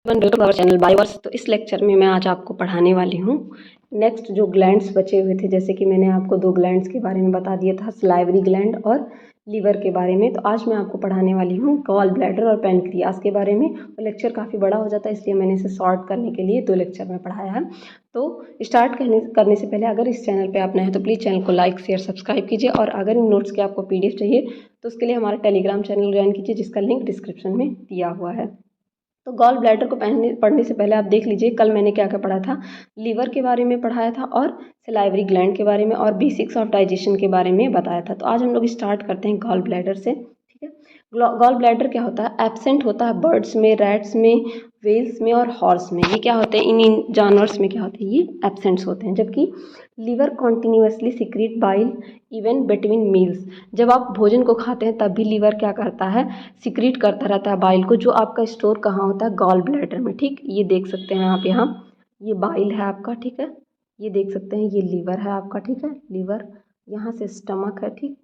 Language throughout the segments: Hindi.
Welcome to our channel Bioverse. तो इस लेक्चर में मैं आज आपको पढ़ाने वाली हूँ नेक्स्ट जो ग्लैंड्स बचे हुए थे, जैसे कि मैंने आपको दो ग्लैंड्स के बारे में बता दिया था, सलाइवरी ग्लैंड और लीवर के बारे में। तो आज मैं आपको पढ़ाने वाली हूँ गॉल ब्लैडर और पैनक्रियास के बारे में। और लेक्चर काफ़ी बड़ा हो जाता है, इसलिए मैंने इसे शॉर्ट करने के लिए दो लेक्चर में पढ़ाया है। तो स्टार्ट करने से पहले अगर इस चैनल पर आप नए हैं तो प्लीज़ चैनल को लाइक शेयर सब्सक्राइब कीजिए। और अगर इन नोट्स की आपको PDF चाहिए तो उसके लिए हमारा टेलीग्राम चैनल ज्वाइन कीजिए, जिसका लिंक डिस्क्रिप्शन में दिया हुआ है। तो गॉल ब्लैडर को पढ़ने से पहले आप देख लीजिए कल मैंने क्या क्या पढ़ा था। लीवर के बारे में पढ़ाया था और सलाइवरी ग्लैंड के बारे में और बेसिक्स ऑफ डाइजेशन के बारे में बताया था। तो आज हम लोग स्टार्ट करते हैं गॉल ब्लैडर से। ठीक है, गॉल ब्लैडर क्या होता है? एब्सेंट होता है बर्ड्स में, रैट्स में, वेल्स में और हॉर्स में। ये क्या होते हैं? इन जानवर्स में क्या होते हैं? ये एब्सेंट्स होते हैं। जबकि liver continuously secrete bile even between meals. जब आप भोजन को खाते हैं तब भी लीवर क्या करता है? सिक्रीट करता रहता है बाइल को, जो आपका स्टोर कहाँ होता है? गॉल ब्लैडर में। ठीक, ये देख सकते हैं आप यहाँ, ये बाइल है आपका। ठीक है, ये देख सकते हैं, ये लीवर है आपका। ठीक है, लीवर, यहाँ से स्टमक है। ठीक,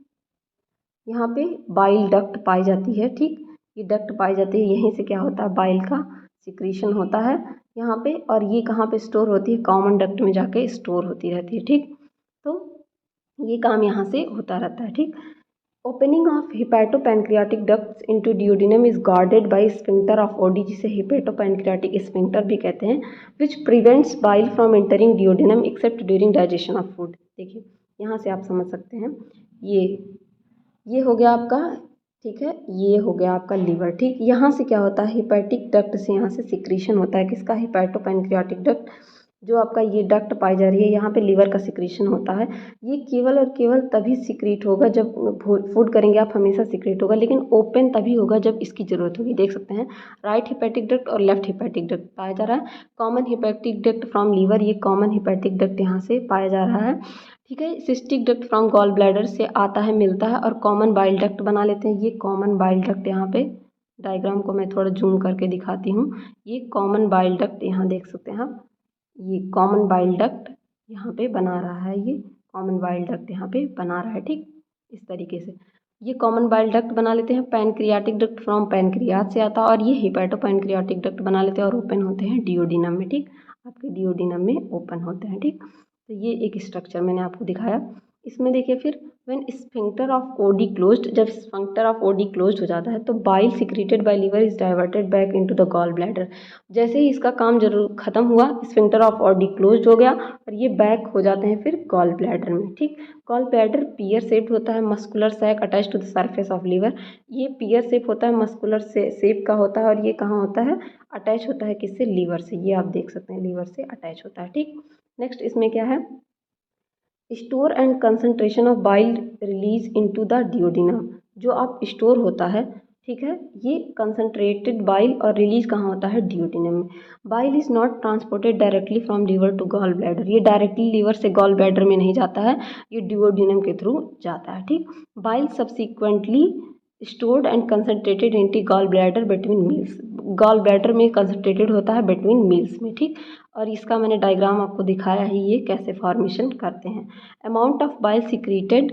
यहाँ पे बाइल डक्ट पाई जाती है। ठीक, ये डक्ट पाई जाती है, यहीं से क्या होता है? बाइल का सिक्रीशन होता है यहाँ पे। और ये कहाँ पे स्टोर होती है? कॉमन डक्ट में जाके स्टोर होती रहती है। ठीक, तो ये काम यहाँ से होता रहता है। ठीक, opening of hepatopancreatic ducts into duodenum is guarded by sphincter of Oddi, जिसे हिपैटोपैनक्रियाटिक स्फिंक्टर भी कहते हैं, which prevents bile from entering duodenum except during digestion of food. देखिए, यहाँ से आप समझ सकते हैं, ये हो गया आपका। ठीक है, ये हो गया आपका लीवर। ठीक, यहाँ से क्या होता है? हिपैटिक डक्ट से यहाँ से सिक्रीशन होता है। किसका? हिपैटोपैनक्रियाटिक डक्ट। जो आपका ये डक्ट पाई जा रही है, यहाँ पे लीवर का सिक्रीशन होता है। ये केवल और केवल तभी सिक्रीट होगा जब फूड करेंगे आप, हमेशा सिक्रीट होगा, लेकिन ओपन तभी होगा जब इसकी ज़रूरत होगी। देख सकते हैं, राइट हिपैटिक डक्ट और लेफ्ट हिपैटिक डक्ट पाया जा रहा है। Common hepatic duct from liver, ये कॉमन हिपैटिक डक्ट यहाँ से पाया जा रहा है। ठीक है, cystic duct from gall bladder से आता है, मिलता है, और कॉमन बाइल डक्ट बना लेते हैं। ये कॉमन बाइल डक्ट, यहाँ पे डायग्राम को मैं थोड़ा जूम करके दिखाती हूँ। ये कॉमन बाइल डक्ट यहाँ देख सकते हैं आप, ये कॉमन बाइल डक्ट यहाँ पे बना रहा है, ये कॉमन बाइल डक्ट यहाँ पे बना रहा है। ठीक, इस तरीके से ये कॉमन बाइल डक्ट बना लेते हैं। पैनक्रियाटिक डक्ट फ्रॉम पैनक्रियाज से आता है, और ये हिपैटोपैनक्रियाटिक डक्ट बना लेते हैं और ओपन होते हैं डियोडिनम में। ठीक, आपके डियोडिनम में ओपन होते हैं। ठीक, तो ये एक स्ट्रक्चर मैंने आपको दिखाया। इसमें देखिए फिर, when sphincter of Oddi closed, जब स्फिंक्टर ऑफ ओडी क्लोज्ड हो जाता है तो bile secreted by liver is diverted back into the gall bladder. जैसे ही इसका काम जरूर खत्म हुआ, स्फिंक्टर ऑफ ओडी क्लोज्ड हो गया और ये बैक हो जाते हैं फिर गॉल ब्लैडर में। ठीक, गॉल ब्लैडर पियर शेप्ड होता है, muscular sac attach to the surface of liver. ये पियर शेप होता है, मस्कुलर शेप का होता है, और ये कहाँ होता है? अटैच होता है किससे? लीवर से। ये आप देख सकते हैं, लीवर से अटैच होता है। ठीक, नेक्स्ट इसमें क्या है? Store and concentration of bile release into the duodenum. जो आप स्टोर होता है, ठीक है, ये कंसंट्रेटेड बाइल और रिलीज कहाँ होता है? डियोडिनम में। Bile is not transported directly from liver to gall bladder. ये डायरेक्टली लीवर से गॉल ब्लैडर में नहीं जाता है, ये डियोडिनम के थ्रू जाता है। ठीक, bile subsequently stored and concentrated into gall bladder between meals. Gall bladder में कंसंट्रेटेड होता है बिटवीन मील्स में। ठीक, और इसका मैंने डायग्राम आपको दिखाया ही, ये कैसे फॉर्मेशन करते हैं। Amount of bile secreted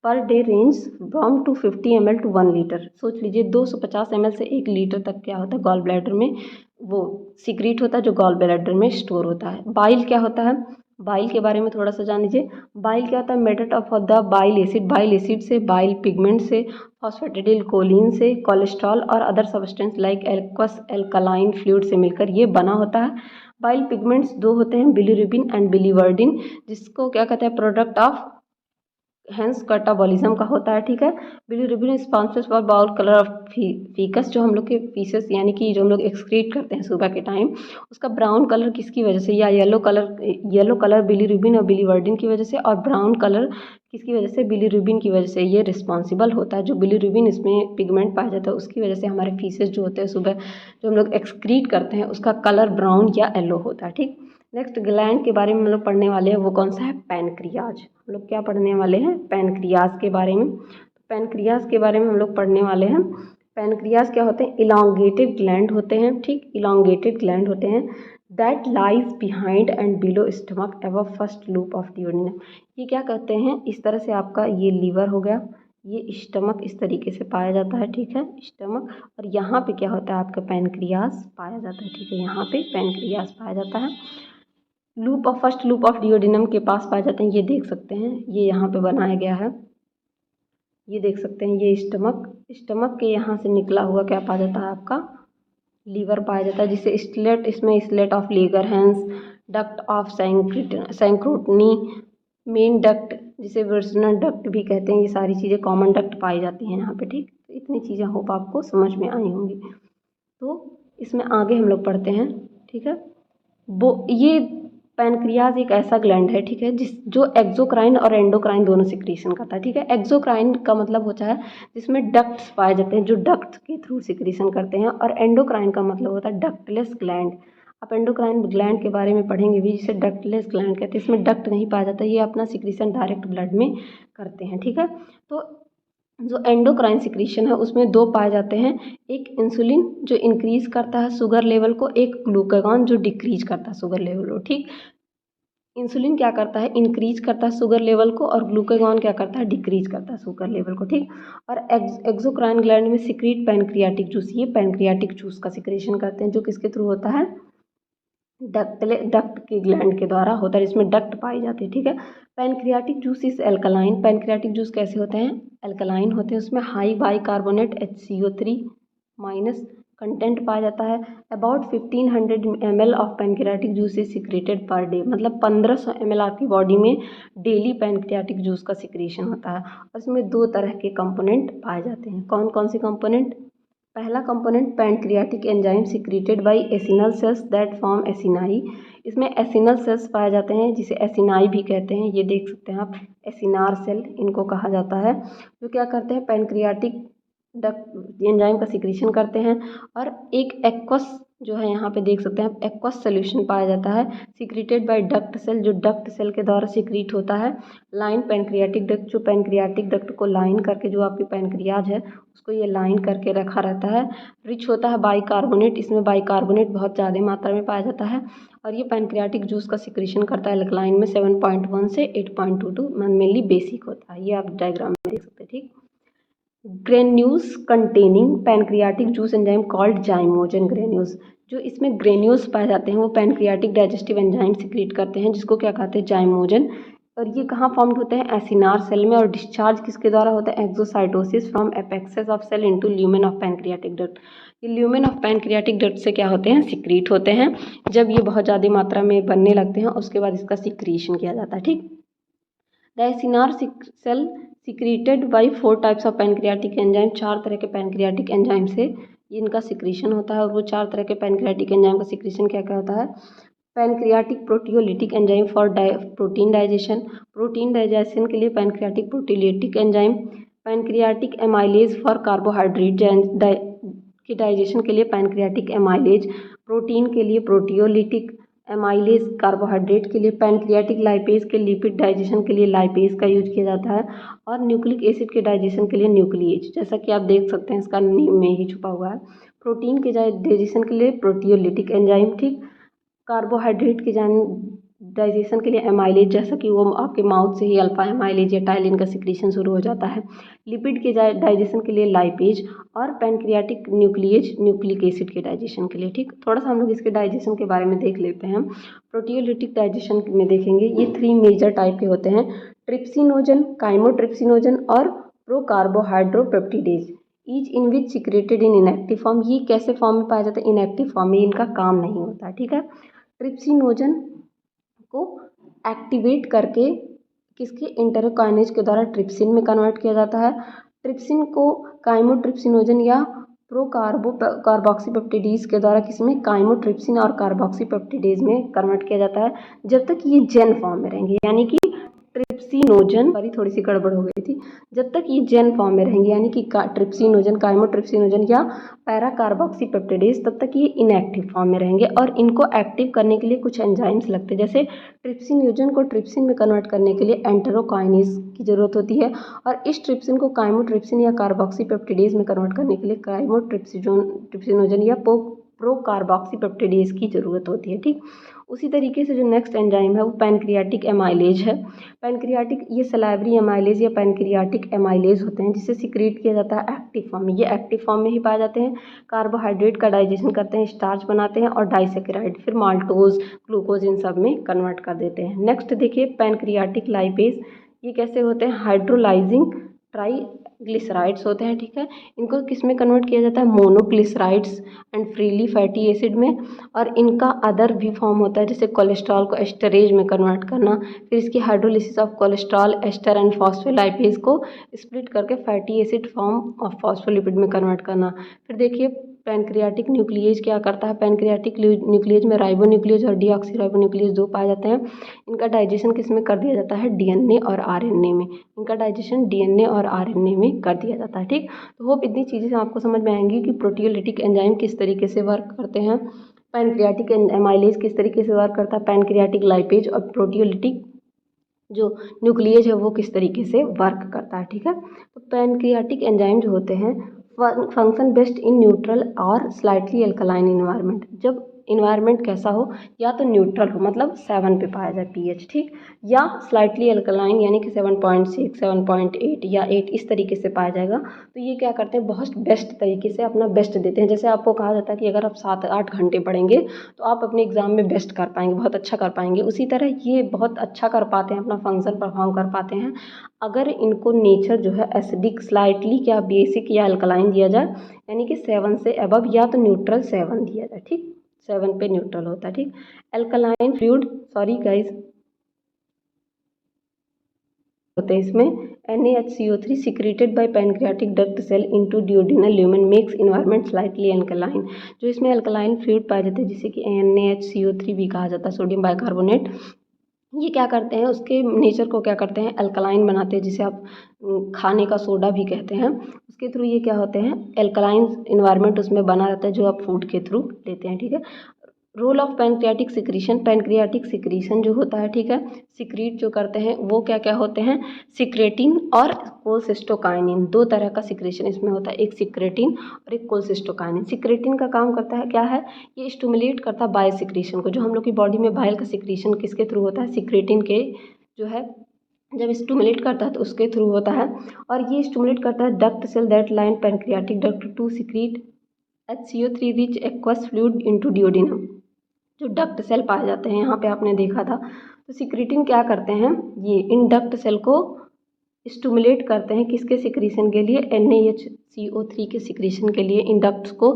per day range from 250 ml to 1 litre. सोच लीजिए 250 ml से 1 लीटर तक क्या होता है? गॉल ब्लैडर में वो सिक्रीट होता है, जो गॉल ब्लैडर में स्टोर होता है। बाइल क्या होता है? बाइल के बारे में थोड़ा सा जान लीजिए। बाइल क्या होता है? Made up of the bile acid. Bile acid से, बाइल पिगमेंट से, फॉस्फेटिडिल कोलिन से, कोलेस्ट्रॉल और other substance like aqueous alkaline fluid से मिलकर ये बना होता है। बाइल पिगमेंट्स दो होते हैं, बिलीरुबिन एंड बिलीवर्डिन, जिसको क्या कहते हैं? प्रोडक्ट ऑफ हेंस कैटाबॉलिज्म का होता है। ठीक है, bilirubin sponsors for bowl colour of faeces, जो हम लोग के फीसेस यानी कि जो हम लोग एक्सक्रीट करते हैं सुबह के टाइम, उसका ब्राउन कलर किसकी वजह से? या येलो कलर बिलीरुबिन और बिलीवर्डिन की वजह से, और ब्राउन कलर किसकी वजह से? बिलीरुबिन की वजह से ये रिस्पॉन्सिबल होता है। जो बिलीरुबिन इसमें पिगमेंट पाया जाता है, उसकी वजह से हमारे फीसेस जो होते हैं सुबह जो हम लोग एक्सक्रीट करते हैं, उसका कलर ब्राउन या येलो होता है। ठीक, नेक्स्ट ग्लैंड के बारे में हम लोग पढ़ने वाले हैं, वो कौन सा है? पैनक्रियाज। हम लोग क्या पढ़ने वाले हैं? पैनक्रियाज के बारे में। पैनक्रियाज के बारे में हम लोग पढ़ने वाले हैं। पैनक्रियाज क्या होते हैं? इलांगेटेड ग्लैंड होते हैं। ठीक, इलांगेटेड ग्लैंड होते हैं that lies behind and below stomach एवं फर्स्ट लूप ऑफ डियोडिनम। ये क्या कहते हैं? इस तरह से आपका ये लीवर हो गया, ये स्टमक इस तरीके से पाया जाता है, ठीक है, स्टमक। और यहाँ पे क्या होता है, आपका पैनक्रियास पाया जाता है, ठीक है, यहाँ पे पैनक्रियास पाया जाता है। फर्स्ट लूप ऑफ डिओडिनम के पास पाए जाते हैं, ये देख सकते हैं, ये यहाँ पे बनाया गया है, ये देख सकते हैं, ये स्टमक के यहाँ से निकला हुआ क्या पाया जाता है, आपका लीवर पाया जाता है, जिसे स्लेट, इसमें islets of Langerhans, duct of Santorini, main duct जिसे वर्सनल डक्ट भी कहते हैं, ये सारी चीज़ें कॉमन डक्ट पाई जाती हैं यहाँ पे, ठीक। तो इतनी चीज़ें होप आपको समझ में आई होंगी। तो इसमें आगे हम लोग पढ़ते हैं, ठीक है। ये पैनक्रियाज एक ऐसा ग्लैंड है, ठीक है, जो एक्सोक्राइन और एंडोक्राइन दोनों सिक्रीशन करता है, ठीक है। एक्सोक्राइन का मतलब होता है जिसमें डक्ट्स पाए जाते हैं, जो डक्ट्स के थ्रू सिक्रीशन करते हैं, और एंडोक्राइन का मतलब होता है डक्टलेस ग्लैंड। आप एंडोक्राइन ग्लैंड के बारे में पढ़ेंगे भी, जिसे डक्टलेस ग्लैंड कहते हैं, इसमें डक्ट नहीं पाया जाता, ये अपना सिक्रीशन डायरेक्ट ब्लड में करते हैं, ठीक है। तो जो एंडोक्राइन सिक्रीशन है उसमें दो पाए जाते हैं, एक इंसुलिन जो इंक्रीज करता है शुगर लेवल को, एक ग्लूकागॉन जो डिक्रीज करता है शुगर लेवल को, ठीक। इंसुलिन क्या करता है, इंक्रीज करता है शुगर लेवल को, और ग्लूकागॉन क्या करता है, डिक्रीज करता है शुगर लेवल को, ठीक। और एक्सोक्राइन ग्लैंड में सिक्रीट पैनक्रियाटिक जूस, ये पैनक्रियाटिक जूस का सिक्रेशन करते हैं, जो किसके थ्रू होता है, डक्ट के ग्लैंड के द्वारा होता है, जिसमें डक्ट पाई जाती है, ठीक है। Pancreatic juice is alkaline, pancreatic juice कैसे होते हैं, एल्कलाइन होते हैं, उसमें high bicarbonate HCO3 minus content पाया जाता है। About 1500 ml of pancreatic juice is secreted per day, मतलब 1500 ml आपकी बॉडी में डेली पैनक्रियाटिक जूस का सिक्रेशन होता है। उसमें दो तरह के कंपोनेंट पाए जाते हैं, कौन कौन से कंपोनेंट, पहला component pancreatic enzyme secreted by acinar cells that form acini, इसमें एसिनल सेल्स पाए जाते हैं, जिसे एसिनाई भी कहते हैं, ये देख सकते हैं आप, एसिनार सेल इनको कहा जाता है, जो क्या करते हैं, पैनक्रियाटिक डक्ट एंजाइम का सिक्रीशन करते हैं। और एक एक्वस जो है, यहाँ पे देख सकते हैं आप, एक्वस सोल्यूशन पाया जाता है सिक्रीटेड बाय डक्ट सेल, जो डक्ट सेल के द्वारा सिक्रीट होता है। लाइन पैनक्रियाटिक डक्ट, जो पैनक्रियाटिक डक्ट को लाइन करके, जो आपकी पैनक्रियाज है उसको ये लाइन करके रखा रहता है। रिच होता है बाइकार्बोनेट, इसमें बाइकार्बोनेट बहुत ज़्यादा मात्रा में पाया जाता है। और ये पैनक्रियाटिक जूस का सिक्रीशन करता है एल्कलाइन में 7.1 से 8.22, मेनली बेसिक होता है, ये आप डायग्राम में देख सकते हैं, ठीक। Granules containing pancreatic juice enzyme called zymogen granules, जो इसमें ग्रेन्यूल्स पाए जाते हैं वो पैनक्रियाटिक डाइजेस्टिव एंजाइम सिक्रीट करते हैं, जिसको क्या कहते हैं, जाइमोजन। और ये कहाँ फॉर्म होते हैं, एसिनार सेल में, और डिस्चार्ज किसके द्वारा होता है, exocytosis from apexes of cell into lumen of pancreatic duct. ये ल्यूमेन ऑफ पैनक्रियाटिक डक्ट से क्या होते हैं, सिक्रीट होते हैं। जब ये बहुत ज़्यादा मात्रा में बनने लगते हैं उसके बाद इसका सिक्रीशन किया जाता है, ठीक। The acinar cell secreted by 4 types of pancreatic enzyme, 4 तरह के पैनक्रियाटिक एंजाइम से इनका सिक्रीशन होता है। और वो 4 तरह के पैनक्रियाटिक एंजाइम का सिक्रीशन क्या क्या होता है, pancreatic proteolytic enzyme for protein digestion, protein digestion के लिए pancreatic proteolytic enzyme, pancreatic amylase for carbohydrate के डाइजेशन के लिए पैनक्रियाटिक एमाइलेज, प्रोटीन के लिए प्रोटियोलिटिक एमाइलेज, कार्बोहाइड्रेट के लिए पैनक्रियाटिक लाइपेज के लिपिड डाइजेशन के लिए लाइपेज का यूज किया जाता है, और न्यूक्लिक एसिड के डाइजेशन के लिए न्यूक्लिएज, जैसा कि आप देख सकते हैं इसका नेम में ही छुपा हुआ है। प्रोटीन के डाइजेशन के लिए प्रोटियोलिटिक एंजाइम, ठीक। कार्बोहाइड्रेट के डाइजेशन के लिए एमाइलेज, जैसा कि वो आपके माउथ से ही अल्फा एमाइलेज या टाइलिन का सिक्रीशन शुरू हो जाता है। लिपिड के डाइजेशन के लिए लाइपेज, और पैनक्रियाटिक न्यूक्लिएज न्यूक्लिक एसिड के डाइजेशन के लिए, ठीक। थोड़ा सा हम लोग इसके डाइजेशन के बारे में देख लेते हैं। प्रोटियोलिटिक डाइजेशन में देखेंगे, ये 3 मेजर टाइप के होते हैं, ट्रिप्सिनोजन, काइमोट्रिप्सिनोजन और procarboxypeptidase, each in which secreted in inactive form. ये कैसे फॉर्म में पाया जाता है, इनएक्टिव फॉर्म में, इनका काम नहीं होता, ठीक है। ट्रिप्सिनोजन को एक्टिवेट करके किसके, इंटरकाइनेज के द्वारा ट्रिप्सिन में कन्वर्ट किया जाता है। ट्रिप्सिन को काइमोट्रिप्सिनोजन या कार्बोक्सीपेप्टिडेज के द्वारा किसमें, काइमोट्रिप्सिन और कार्बोक्सीपेप्टिडेज में कन्वर्ट किया जाता है, जब तक ये जेन फॉर्म में रहेंगे, यानी कि ट्रिप्सिनोजन, सॉरी थोड़ी सी गड़बड़ हो गई थी, जब तक ये जेन फॉर्म में रहेंगे, यानी कि ट्रिप्सिनोजन, काइमोट्रिप्सिनोजन या पैरा कार्बोक्सीपेप्टिडेज, तब तक ये इनएक्टिव फॉर्म में रहेंगे। और इनको एक्टिव करने के लिए कुछ एंजाइम्स लगते हैं, जैसे ट्रिप्सिनोजन को ट्रिप्सिन में कन्वर्ट करने के लिए एंटेरोकाइनेज की जरूरत होती है, और इस ट्रिप्सिन को काइमोट्रिप्सिन या कार्बोक्सीपेप्टिडेज में कन्वर्ट करने के लिए काइमोट्रिप्सिनोजन या प्रो कार्बोक्सीपेप्टिडेज की ज़रूरत होती है। ठीक, उसी तरीके से जो नेक्स्ट एंजाइम है वो पैनक्रियाटिक एमाइलेज है। पैनक्रियाटिक ये सलाइवरी एमाइलेज या पैनक्रियाटिक एमाइलेज होते हैं जिसे सिक्रेट किया जाता है एक्टिव फॉर्म में। ये एक्टिव फॉर्म में ही पाए जाते हैं। कार्बोहाइड्रेट का डाइजेशन करते हैं, स्टार्च बनाते हैं और डाइसेकेराइड फिर माल्टोज ग्लूकोज इन सब में कन्वर्ट कर देते हैं। नेक्स्ट देखिए पैनक्रियाटिक लाइपेज, ये कैसे होते हैं, हाइड्रोलाइजिंग ट्राइग्लिसराइड्स होते हैं। ठीक है, इनको किस में कन्वर्ट किया जाता है, monoglycerides and freely fatty acid में। और इनका अदर भी फॉर्म होता है जैसे कोलेस्ट्रॉल को एस्टरेज में कन्वर्ट करना, फिर इसकी hydrolysis of cholesterol ester and phospholipase को स्प्लिट करके fatty acid form of phospholipid में कन्वर्ट करना। फिर देखिए पैनक्रियाटिक न्यूक्लिएज क्या करता है, पैनक्रियाटिक न्यूक्लिएज में राइबोन्यूक्लिएज और डीऑक्सीराइबोन्यूक्लिएज दो पाए जाते हैं। इनका डाइजेशन किस में कर दिया जाता है, डीएनए और आरएनए में। इनका डाइजेशन डीएनए और आरएनए में कर दिया जाता है। ठीक, तो होप इतनी चीज़ें आपको समझ में आएंगी कि प्रोटियोलिटिक एंजाइम किस तरीके से वर्क करते हैं, पैनक्रियाटिक एमाइलेज किस तरीके से वर्क करता है, पैनक्रियाटिक लाइपेज और प्रोटियोलिटिक जो न्यूक्लिएज है वो किस तरीके से वर्क करता है। ठीक है, तो पैनक्रियाटिक एंजाइम जो होते हैं फंक्शन बेस्ट इन न्यूट्रल और स्लाइटली अल्कलाइन इन्वायरमेंट। जब इन्वायरमेंट कैसा हो, या तो न्यूट्रल हो मतलब 7 पे पाया जाए पीएच, ठीक, या स्लाइटली अल्कलाइन यानी कि 7.6 7.8 या 8 इस तरीके से पाया जाएगा। तो ये क्या करते हैं, बहुत बेस्ट तरीके से अपना बेस्ट देते हैं। जैसे आपको कहा जाता है कि अगर आप 7-8 घंटे पढ़ेंगे तो आप अपने एग्जाम में बेस्ट कर पाएंगे, बहुत अच्छा कर पाएंगे। उसी तरह ये बहुत अच्छा कर पाते हैं, अपना फंक्शन परफॉर्म कर पाते हैं अगर इनको नेचर जो है एसिडिक स्लाइटली क्या बेसिक या अल्कलाइन दिया जाए, यानी कि 7 से अबव, या तो न्यूट्रल 7 दिया जाए। ठीक, 7 पे न्यूट्रल होता है। ठीक, अल्कलाइन फ्लूइड, सॉरी गाइज, होते हैं इसमें NaHCO3 secreted by pancreatic duct cell into duodenal lumen makes environment slightly alkaline. जो इसमें अल्कलाइन फ्लूइड पाए जाते हैं जिसे कि NaHCO3 भी कहा जाता है, सोडियम बाइकार्बोनेट, ये क्या करते हैं, उसके नेचर को क्या करते हैं, अल्कलाइन बनाते हैं, जिसे आप खाने का सोडा भी कहते हैं। उसके थ्रू ये क्या होते हैं, अल्कलाइन इन्वायरमेंट उसमें बना रहता है जो आप फूड के थ्रू लेते हैं। ठीक है, role of pancreatic secretion, pancreatic secretion जो होता है, ठीक है, सिक्रीट जो करते हैं वो क्या क्या होते हैं, सिक्रेटिन और कोलसिस्टोकाइनिन, दो तरह का सिक्रेशन इसमें होता है, एक सिक्रेटिन और एक कोलसिस्टोकाइनिन। सिक्रेटिन का काम करता है क्या है, ये स्टिमुलेट करता है बाइल सिक्रीशन को। जो हम लोग की बॉडी में बाइल का सिक्रीशन किसके थ्रू होता है, सिक्रेटिन के जो है जब स्टिमुलेट करता है तो उसके थ्रू होता है। और ये स्टिमुलेट करता है duct cell that line pancreatic duct to secrete HCO3 rich aqueous fluid into duodenum. जो डक्ट सेल पाए जाते हैं यहाँ पे आपने देखा था, तो सिक्रेटिन क्या करते हैं, ये इन डक्ट सेल को स्टिमुलेट करते हैं किसके सिक्रीशन के लिए, NaHCO3 के सिक्रीशन के लिए। इन डक्ट्स को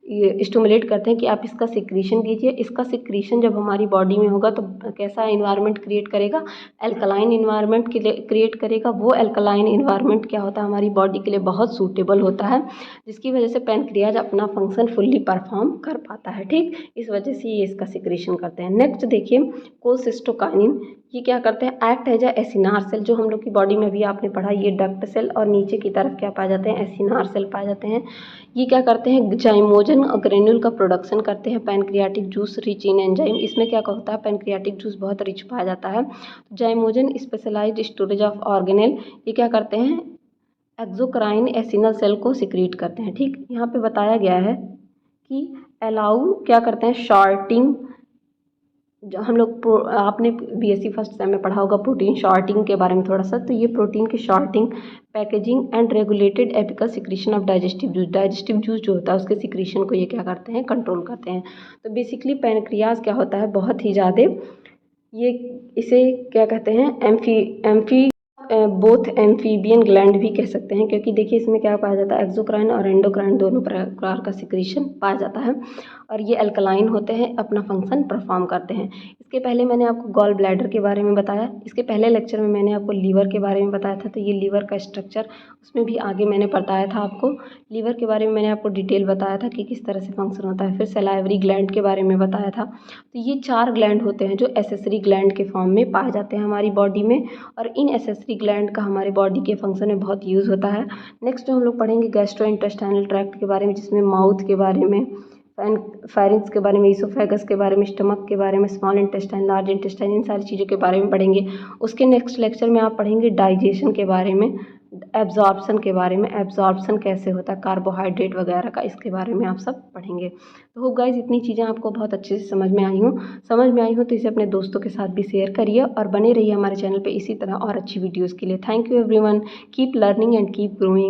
ये स्टिमुलेट करते हैं कि आप इसका सिक्रीशन कीजिए। इसका सिक्रीशन जब हमारी बॉडी में होगा तो कैसा इन्वायरमेंट क्रिएट करेगा, अल्कलाइन इन्वायरमेंट क्रिएट करेगा। वो अल्कलाइन इन्वायरमेंट क्या होता है, हमारी बॉडी के लिए बहुत सूटेबल होता है, जिसकी वजह से पैनक्रियाज अपना फंक्शन फुल्ली परफॉर्म कर पाता है। ठीक, इस वजह से ये इसका सिक्रीशन करते हैं। नेक्स्ट देखिए कोलसिस्टोकाइनिन, ये क्या करते हैं, एक्ट एज एसिनार सेल। जो हम लोग की बॉडी में भी आपने पढ़ा, ये डक्ट सेल और नीचे की तरफ क्या पाए जाते हैं, एसिनार सेल पाए जाते हैं। ये क्या करते हैं, जाइमोजन और ग्रेन्यूल का प्रोडक्शन करते हैं। Pancreatic juice rich in enzyme, इसमें क्या होता है, पैनक्रियाटिक जूस बहुत रिच पाया जाता है। Zymogen specialized storage of organelle, ये क्या करते हैं, एक्सोक्राइन एसिनल सेल को सिक्रीट करते हैं। ठीक, यहाँ पे बताया गया है कि अलाउ क्या करते हैं, शॉर्टिंग। जो हम लोग आपने BSc फर्स्ट सेम में पढ़ा होगा प्रोटीन शॉर्टिंग के बारे में थोड़ा सा, तो ये प्रोटीन की sorting, packaging and regulated apical secretion of digestive juice. Digestive juice जो होता है उसके सिक्रीशन को ये क्या करते हैं, कंट्रोल करते हैं। तो बेसिकली पैनक्रियाज क्या होता है, बहुत ही ज़्यादा ये, इसे क्या कहते हैं, एम्फी बोथ एम्फीबियन ग्लैंड भी कह सकते हैं, क्योंकि देखिए इसमें क्या पाया जाता है, एक्सोक्राइन और एंडोक्राइन दोनों प्रकार का सिक्रीशन पाया जाता है। और ये अल्कलाइन होते हैं, अपना फंक्शन परफॉर्म करते हैं। इसके पहले मैंने आपको गॉल ब्लैडर के बारे में बताया, इसके पहले लेक्चर में मैंने आपको लीवर के बारे में बताया था। तो ये लीवर का स्ट्रक्चर उसमें भी आगे मैंने बताया था आपको। लीवर के बारे में मैंने आपको डिटेल बताया था कि किस तरह से फंक्शन होता है। फिर सलाइवरी ग्लैंड के बारे में बताया था। तो ये 4 ग्लैंड होते हैं जो एसेसरी ग्लैंड के फॉर्म में पाए जाते हैं हमारी बॉडी में, और इन एसेसरी ग्लैंड का हमारे बॉडी के फंक्शन में बहुत यूज़ होता है। नेक्स्ट हम लोग पढ़ेंगे गैस्ट्रो इंटेस्टाइनल ट्रैक्ट के बारे में, जिसमें माउथ के बारे में, फेरिंक्स के बारे में, इसोफेगस के बारे में, स्टमक के बारे में, स्मॉल इंटेस्टाइन, लार्ज इंटेस्टाइन, इन सारी चीज़ों के बारे में पढ़ेंगे। उसके नेक्स्ट लेक्चर में आप पढ़ेंगे डाइजेशन के बारे में, एब्जॉर्प्शन के बारे में, एब्जॉर्प्शन कैसे होता है कार्बोहाइड्रेट वगैरह का, इसके बारे में आप सब पढ़ेंगे। तो होप गाइस इतनी चीज़ें आपको बहुत अच्छे से समझ में आई हो तो इसे अपने दोस्तों के साथ भी शेयर करिए और बने रहिए हमारे चैनल पे इसी तरह और अच्छी वीडियोज़ के लिए। Thank you everyone, keep learning and keep growing.